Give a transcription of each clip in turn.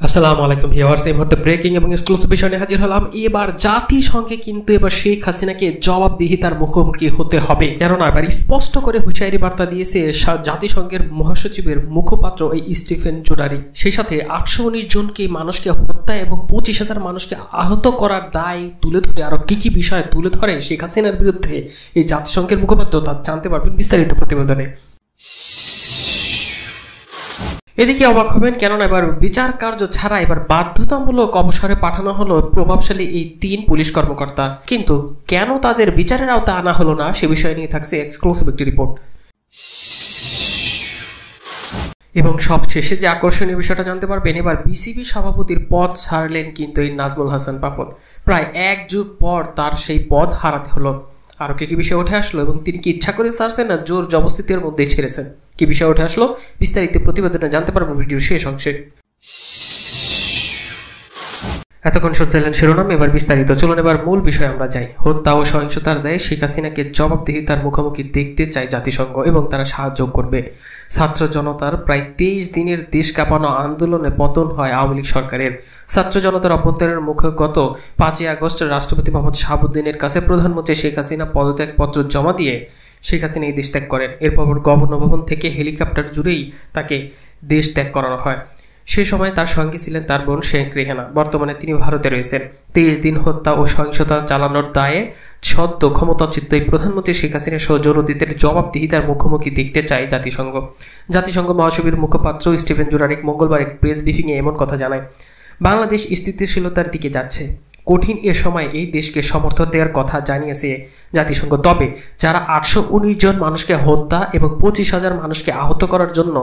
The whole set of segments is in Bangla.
আসসালামু আলাইকুম ভিউয়ার্স, এই মুহূর্তে ব্রেকিং এবং এক্সক্লুসিভ বিষয় নিয়ে হাজির হলাম। এবার জাতিসংঘে কিন্তু এবার শেখ হাসিনাকে জবাবদিহিতার মুখোমুখি হতে হবে। কেননা এবার স্পষ্ট করে হুঁশিয়ারি বার্তা দিয়েছে জাতিসংঘের মহাসচিবের মুখপাত্র এই স্টিফেন ডুজারিক। সেই সাথে 819 জনকে মানুষকে হত্যা এবং 25,000 মানুষকে আহত করার দায় তুলে ধরে আরো কি বিষয় তুলে ধরে শেখ হাসিনার বিরুদ্ধে এই জাতিসংঘের মুখপাত্র, তা জানতে পারবেন বিস্তারিত প্রতিবেদনে। এদিকে অবাক হবেন, কেননা এবার বিচার কার্য ছাড়া এবার বাধ্যতামূলক অবসরে পাঠানো হলো প্রভাবশালী এই 3 পুলিশ কর্মকর্তা। কিন্তু কেন তাদের বিচারের আওতায় আনা হলো না সে বিষয় নিয়ে থাকছে এক্সক্লুসিভ একটি রিপোর্ট। এবং সবশেষে যে আকর্ষণীয় বিষয়টা জানতে পারবেন, এবার বিসিবি সভাপতির পদ ছাড়লেন কিন্তু এই নাজমুল হাসান পাপন। প্রায় 1 যুগ পর তার সেই পদ হারাতে হলো। আরো কি বিষয় উঠে আসলো এবং তিনি কি ইচ্ছা করে ছাড়ছেন না জোর জবরদস্তির মধ্যে ছেড়েছেন, কি বিষয় উঠে আসলো বিস্তারিত প্রতিবেদনে জানতে পারবো ভিডিওর শেষ অংশে। এতক্ষণ শুনছিলেন শিরোনাম, এবার বিস্তারিত। চলুন এবার মূল বিষয়ে আমরা যাই। হত্যা ও সহিংসতার দায়ে শেখ হাসিনাকে জবাবদিহিতার মুখোমুখি দেখতে চায় জাতিসংঘ এবং তারা সাহায্য করবে। ছাত্র জনতার প্রায় 23 দিনের দেশ কাঁপানো আন্দোলনে পতন হয় আওয়ামী লীগ সরকারের। ছাত্র জনতার অভ্যন্তরের মুখে গত 5 আগস্ট রাষ্ট্রপতি মোহাম্মদ শাহাবুদ্দিনের কাছে প্রধানমন্ত্রী শেখ হাসিনা পদত্যাগপত্র জমা দিয়ে শেখ হাসিনা এই দেশ ত্যাগ করেন। এরপর গভর্নর ভবন থেকে হেলিকপ্টার জুড়েই তাকে দেশ ত্যাগ করানো হয়। সে সময় তার সঙ্গে ছিলেন তার বোন শেখ রেহানা। বর্তমানে তিনি ভারতে রয়েছেন। 23 দিন হত্যা ও সহিংসতা চালানোর দায়ে সদ্য ক্ষমতাচ্যুত এই প্রধানমন্ত্রী শেখ হাসিনা সহ জনতাদের জবাবদিহিতার মুখোমুখি দেখতে চায় জাতিসংঘ। জাতিসংঘ মহাসচিবের মুখপাত্র স্টিফেন ডুজারিক মঙ্গলবার এক প্রেস ব্রিফিংয়ে এমন কথা জানায়। বাংলাদেশ স্থিতিশীলতার দিকে যাচ্ছে। কঠিন এ সময় এই দেশকে সমর্থন দেওয়ার কথা জানিয়েছে জাতিসংঘ। তবে যারা 819 জন মানুষকে হত্যা এবং 25,000 মানুষকে আহত করার জন্য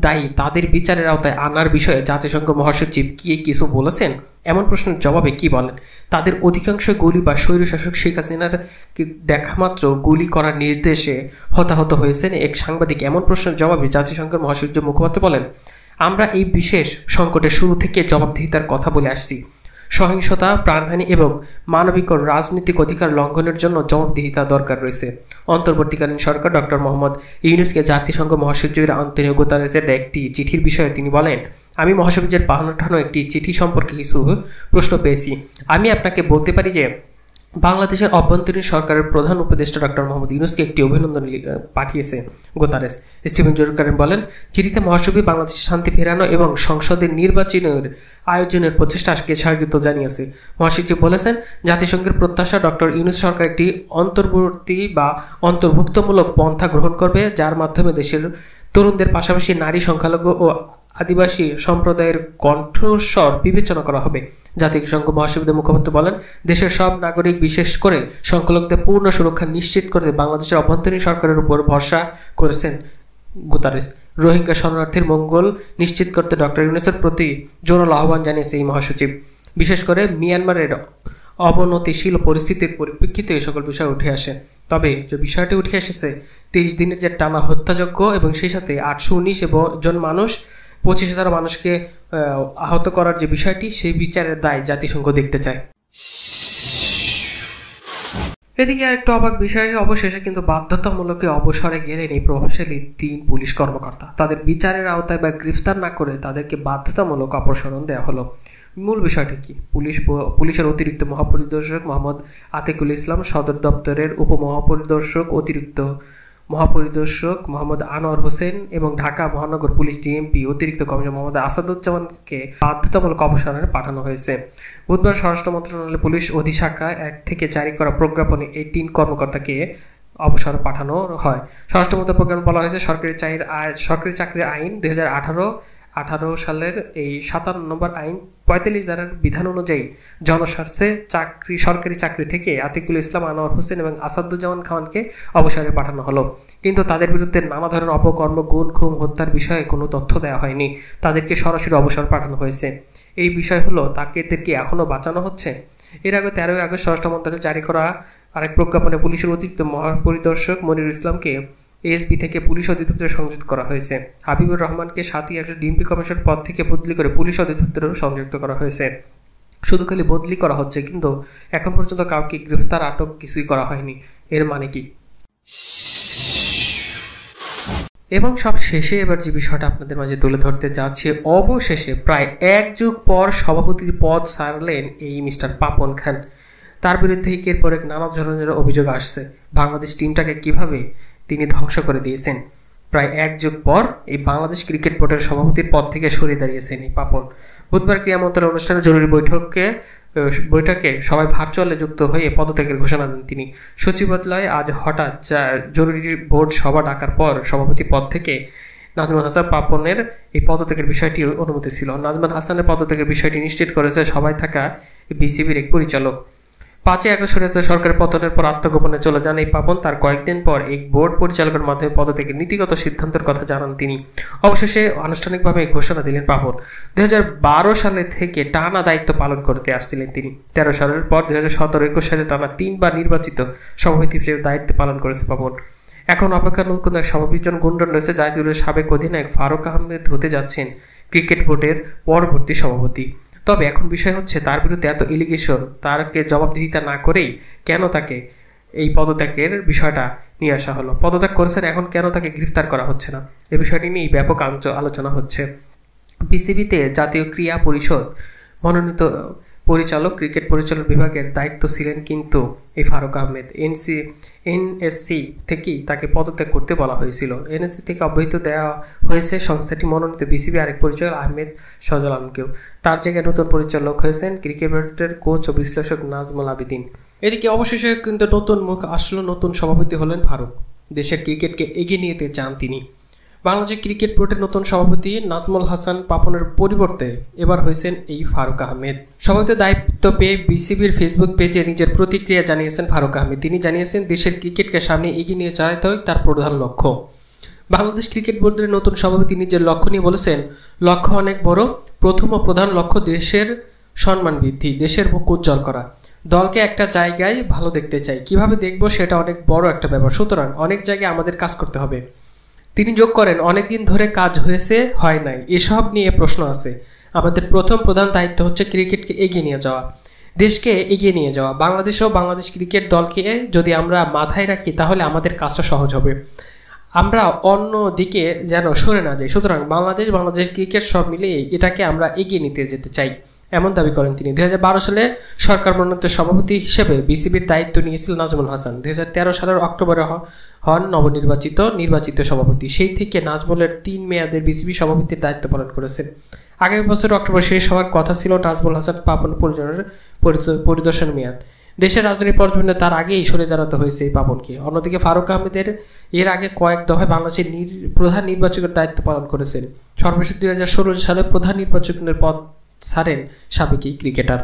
দায়ী তাদের বিচারের আওতায় আনার বিষয়ে জাতিসংঘ মহাসচিব কি কিছু বলেছেন? এমন প্রশ্নের জবাবে কি বলেন? তাদের অধিকাংশ গুলি বা স্বৈরশাসক শেখ হাসিনার দেখামাত্র গুলি করার নির্দেশে হতাহত হয়েছেন এক সাংবাদিক। এমন প্রশ্নের জবাবে জাতিসংঘের মহাসচিব মুখপাত্র বলেন, আমরা এই বিশেষ সংকটের শুরু থেকে জবাবদিহিতার কথা বলে আসছি। সহিংসতা, প্রাণহানি এবং মানবিক ও রাজনৈতিক অধিকার লঙ্ঘনের জন্য জবাবদিহিতা দরকার রয়েছে। অন্তর্বর্তীকালীন সরকার ডক্টর মোহাম্মদ ইউনূসকে জাতিসংঘ মহাসচিবের আন্তোনিও গুতেরেসের একটি চিঠির বিষয়ে তিনি বলেন, আমি মহাসচিবের পাঠানো একটি চিঠি সম্পর্কে কিছু প্রশ্ন পেয়েছি। আমি আপনাকে বলতে পারি যে বাংলাদেশের অভ্যন্তরীণ সরকারের প্রধান উপদেষ্টা ডক্টর মোহাম্মদ ইউনূসকে একটি অভিনন্দন পাঠিয়েছে গুতেরেস। স্টিফেন ডুজারিক বলেন, চিঠিতে মহাসচিব বাংলাদেশের শান্তি ফেরানো এবং সংসদের নির্বাচনের আয়োজনের প্রচেষ্টাকে স্বাগত জানিয়েছে। মহাসচিব বলেছেন, জাতিসংঘের প্রত্যাশা ডক্টর ইউনূস সরকার একটি অন্তর্বর্তী বা অন্তর্ভুক্তমূলক পন্থা গ্রহণ করবে, যার মাধ্যমে দেশের তরুণদের পাশাপাশি নারী, সংখ্যালঘু ও আদিবাসী সম্প্রদায়ের কণ্ঠস্বর বিবেচনা করা হবে। জাতিসংঘ মহাসচিবের মুখপাত্র বলেন, দেশের সব নাগরিক বিশেষ করে সংখ্যালঘুদের পূর্ণ সুরক্ষা নিশ্চিত করতে বাংলাদেশের অভ্যন্তরীণ সরকারের উপর ভরসা করেছেন গুতেরেস। রোহিঙ্গা শরণার্থীর মঙ্গল নিশ্চিত করতে ডক্টর ইউনূসের প্রতি জোরালো আহ্বান জানিয়েছে এই মহাসচিব। বিশেষ করে মিয়ানমারের অবনতিশীল পরিস্থিতির পরিপ্রেক্ষিতে এই সকল বিষয় উঠে আসে। তবে যে বিষয়টি উঠে এসেছে 23 দিনের যে টানা হত্যাযজ্ঞ এবং সেই সাথে 819 জন মানুষ 25,000 মানুষকে আহত করার যে বিষয়টি, সেই বিচারের দায় জাতিসংঘ দেখতে চায়। এদিকে আরেকটু অবাক বিষয়, অবশেষে কিন্তু বাধ্যতামূলক অবসরে গেলেন এই প্রভাবশালী 3 পুলিশ কর্মকর্তা। তাদের বিচারের আওতায় বা গ্রেফতার না করে তাদেরকে বাধ্যতামূলক অপসারণ দেওয়া হলো। মূল বিষয়টি কি? পুলিশের অতিরিক্ত মহাপরিদর্শক মোহাম্মদ আতিকুল ইসলাম, সদর দপ্তরের উপমহাপরিদর্শক অতিরিক্ত মহাপরিদর্শক মোহাম্মদ আনোয়ার হোসেন এবং ঢাকা মহানগর পুলিশ ডিএমপি অতিরিক্ত কমিশনার মোহাম্মদ আসাদুজ্জামানকে বাধ্যতামূলক অপসারণে পাঠানো হয়েছে। বুধবার স্বরাষ্ট্র মন্ত্রণালয়ের পুলিশ অধিশাখা 1 থেকে জারি করা প্রজ্ঞাপনে এই 3 কর্মকর্তাকে অবসর পাঠানো হয়। স্বরাষ্ট্র মন্ত্রণালয় বলা হয়েছে, সরকারি চাকরির আইন 2018 সালের এই 57 নম্বর আইন 45 ধারার বিধান অনুযায়ী জনস্বার্থে সরকারি চাকরি থেকে আতিকুল ইসলাম, আনোয়ার হোসেন এবং আসাদুজ্জামান খানকে অবসরে পাঠানো হলো। কিন্তু তাদের বিরুদ্ধে নানা ধরনের অপকর্ম, গুম, খুন, হত্যার বিষয়ে কোনো তথ্য দেওয়া হয়নি। তাদেরকে সরাসরি অবসর পাঠানো হয়েছে। এই বিষয় হলো তাদেরকে এখনো বাঁচানো হচ্ছে। এর আগে 13 আগস্ট স্বরাষ্ট্র মন্ত্রণালয় জারি করা আরেক প্রজ্ঞাপনে পুলিশের অতিরিক্ত মহাপরিদর্শক মনিরুল ইসলামকে এএসপি থেকে পুলিশ অধিদপ্তরে সংযুক্ত করা হয়েছে। হাবিবুর রহমানকে 7 আগস্ট ডিএমপি কমিশনার পদ থেকে বদলি করে পুলিশ অধিদপ্তরেও সংযুক্ত করা হয়েছে। শুধু খালি বদলি করা হচ্ছে, কিন্তু এখন পর্যন্ত কাউকে গ্রেফতার, আটক কিছুই করা হয়নি। এর মানে কি? এবং সব শেষে এবার যে বিষয়টা আপনাদের মাঝে তুলে ধরতে যাচ্ছে, অবশেষে প্রায় 1 যুগ পর সভাপতির পদ ছাড়লেন এই মিস্টার পাপন খান। তার বিরুদ্ধে একের পর এক নানা ধরনের অভিযোগ আসছে, বাংলাদেশ টিমটাকে কিভাবে তিনি ধ্বংস করে দিয়েছেন। প্রায় 1 যুগ পর এই বাংলাদেশ ক্রিকেট বোর্ডের সভাপতির পদ থেকে সরে দাঁড়িয়েছেন এই পাপন। বুধবার ক্রীড়া মন্ত্রণালয়ের অনুষ্ঠানে জরুরি বৈঠকে সবাই ভার্চুয়ালে যুক্ত হয়ে পদত্যাগের ঘোষণা দেন তিনি। সচিবালয়ে আজ হঠাৎ জরুরি বোর্ড সভা ডাকার পর সভাপতি পদ থেকে নাজমুল হাসান পাপনের এই পদত্যাগের বিষয়টি অনুমতি ছিল। নাজমুল হাসানের পদত্যাগের বিষয়টি নিশ্চিত করেছে সভায় থাকা বিসিবির এক পরিচালক। 5 আগস্ট সরকারের পতনের পর আত্মগোপনে চলে যান এই পাপন। তার কয়েকদিন পর এক বোর্ড পরিচালকের মাধ্যমে পদত্যাগের নীতিগত সিদ্ধান্তের কথা জানান তিনি। অবশেষে আনুষ্ঠানিকভাবে ঘোষণা দিলেন পাপন। 2012 সালে থেকে টানা দায়িত্ব পালন করতে আসছিলেন তিনি। 13 সালের পর 2017-21 সালে টানা 3 বার নির্বাচিত সভাপতি হিসেবে দায়িত্ব পালন করেছে পাপন। এখন অপেক্ষার নতুন এক সভাপতির গুঞ্জন রয়েছে, জাতীয় সাবেক অধিনায়ক ফারুক আহমেদ হতে যাচ্ছেন ক্রিকেট বোর্ডের পরবর্তী সভাপতি। তবে এখন বিষয় হচ্ছে, তার বিরুদ্ধে এত এলিগেশন, তারকে জবাবদিহিতা না করেই কেন তাকে এই পদত্যাগের বিষয়টা নিয়ে আসা হলো। পদত্যাগ করেছেন, এখন কেন তাকে গ্রেফতার করা হচ্ছে না, এই বিষয়টি নিয়েই ব্যাপক আলোচনা হচ্ছে। বিসিবিতে জাতীয় ক্রীড়া পরিষদ মনোনীত পরিচালক ক্রিকেট পরিচালন বিভাগের দায়িত্ব ছিলেন কিন্তু এই ফারুক আহমেদ। এনএসসি থেকেই তাকে পদত্যাগ করতে বলা হয়েছিল। এনএসসি থেকে অব্যাহতি দেওয়া হয়েছে সংস্থাটি মনোনীত বিসিবি আরেক পরিচালক আহমেদ সজল আলমকেও। তার জায়গায় নতুন পরিচালক হয়েছেন ক্রিকেট বোর্ডের কোচ ও বিশ্লেষক নাজমুল আবেদিন। এদিকে অবশেষে কিন্তু নতুন মুখ আসলো, নতুন সভাপতি হলেন ফারুক। দেশের ক্রিকেটকে এগিয়ে নিয়ে যেতে চান তিনি। বাংলাদেশ ক্রিকেট বোর্ডের নতুন সভাপতি নাজমুল হাসান পাপনের পরিবর্তে এবার হয়েছেন এই ফারুক আহমেদ। সভাপতির দায়িত্ব পেয়ে বিসিবির ফেসবুক পেজে নিজের প্রতিক্রিয়া জানিয়েছেন ফারুক আহমেদ। তিনি জানিয়েছেন, দেশের ক্রিকেটকে সামনে এগিয়ে নিয়ে যাওয়াই তার প্রধান লক্ষ্য। বাংলাদেশ ক্রিকেট বোর্ডের নতুন সভাপতি নিজের লক্ষ্য নিয়ে বলেছেন, লক্ষ্য অনেক বড়। প্রথম ও প্রধান লক্ষ্য দেশের সম্মান বৃদ্ধি, দেশের মুখ উজ্জ্বল করা। দলকে একটা জায়গায় ভালো দেখতে চাই, কিভাবে দেখব সেটা অনেক বড় একটা ব্যাপার, সুতরাং অনেক জায়গায় আমাদের কাজ করতে হবে। তিনি যোগ করেন, অনেকদিন ধরে কাজ হয়েছে, হয় নাই, এসব নিয়ে প্রশ্ন আছে। আমাদের প্রধান দায়িত্ব হচ্ছে ক্রিকেটকে এগিয়ে নিয়ে যাওয়া, দেশকে এগিয়ে নিয়ে যাওয়া। বাংলাদেশ ও বাংলাদেশ ক্রিকেট দলকে যদি আমরা মাথায় রাখি তাহলে আমাদের কাজটা সহজ হবে, আমরা অন্য দিকে যেন সরে না যাই। সুতরাং বাংলাদেশ ক্রিকেট সব মিলিয়ে এটাকে আমরা এগিয়ে নিতে যেতে চাই, এমন দাবি করেন তিনি। 2012 সালে সরকার মনোনীত সভাপতি হিসেবে বিসিবির দায়িত্ব নিয়েছিলেন নাজমুল হাসান। 2013 সালের অক্টোবরে হন নির্বাচিত সভাপতি। সেই থেকে নাজমুলের 3 মেয়াদের বিসিবি সভাপতির দায়িত্ব পালন করেছেন। আগামী বছর অক্টোবর শেষ হওয়ার কথা ছিল নাজমুল হাসান পাপন পরিদর্শন মেয়াদ। দেশের রাজধানী পর্যটনে তার আগেই সরে দাঁড়াতে হয়েছে এই পাপনকে। অন্যদিকে ফারুক আহমেদের এর আগে কয়েক দফায় বাংলাদেশের প্রধান নির্বাচকের দায়িত্ব পালন করেছেন। সর্বশেষ 2016 সালে প্রধান নির্বাচকের পদ ছাড়েন সাবেক ক্রিকেটার।